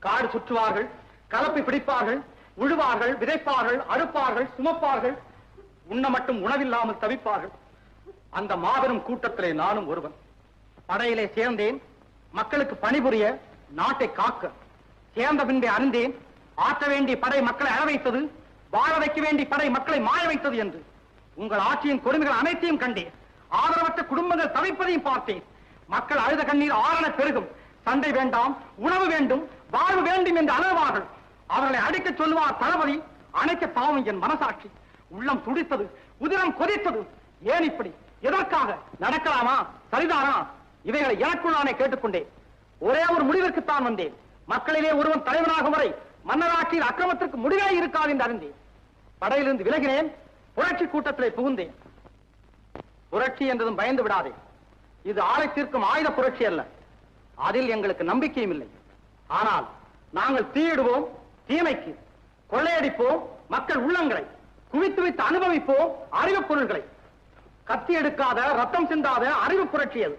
காடு சுற்றுவார்கள், கலப்பை பிடிப்பார்கள், உழுவார்கள், விதைப்பார்கள், அறுப்பார்கள், சுமப்பார்கள், உண்ண மட்டும் உணவில்லாமல் தவிப்பார்கள். அந்த மாபெரும் கூட்டத்திலே நானும் ஒருவன். படையிலே சேர்ந்தேன், மக்களுக்கு பணிபுரிய, நாட்டை காக்க. சேர்ந்த பின்பே அறிந்தேன், ஆற்ற வேண்டிய படை மக்களை அழ வைத்தது, வாழ வைக்க வேண்டிய படை மக்களை மாய வைத்தது என்று. உங்கள் ஆட்சியின் கொடுமைகள் அனைத்தையும் கண்டேன். ஆதரவற்ற குடும்பங்கள் தவிப்பதையும் பார்த்தேன். மக்கள் அழுத கண்ணீர் ஆரண பெருகும். சண்டை வேண்டாம், உணவு வேண்டும், வாழ்வு வேண்டும் என்று அலறுவார்கள். அவர்களை அடிக்க சொல்லுவார் தளபதி. அணைக்க பாவம் என் மனசாட்சி. உள்ளம் துடித்தது, உதிரம் கொதித்தது. ஏன் இப்படி? எதற்காக? நடக்கலாமா? சரிதானா? இவைகளை எனக்குள் நானே கேட்டுக்கொண்டேன். ஒரே ஒரு முடிவிற்குத்தான் வந்தேன். மக்களிலே ஒருவன் தலைவனாகும் வரை மன்னராட்சியில் அக்கிரமத்திற்கு முடிவே இருக்காது என்று அறிந்தேன். படையிலிருந்து விலகினேன், புரட்சி கூட்டத்திலே புகுந்தேன். புரட்சி என்றதும் பயந்து விடாதே. இது ஆளை தீர்க்கும் ஆயுத புரட்சி அல்ல. அதில் எங்களுக்கு நம்பிக்கையும் இல்லை. ஆனால் நாங்கள் தீயிடுவோம், தீமைக்கு கொள்ளையடிப்போம், மக்கள் உள்ளங்களை குவித்து வைத்து அனுபவிப்போம் அறிவு பொருள்களை. கத்தி எடுக்காத, ரத்தம் சிந்தாத அறிவு புரட்சி அது.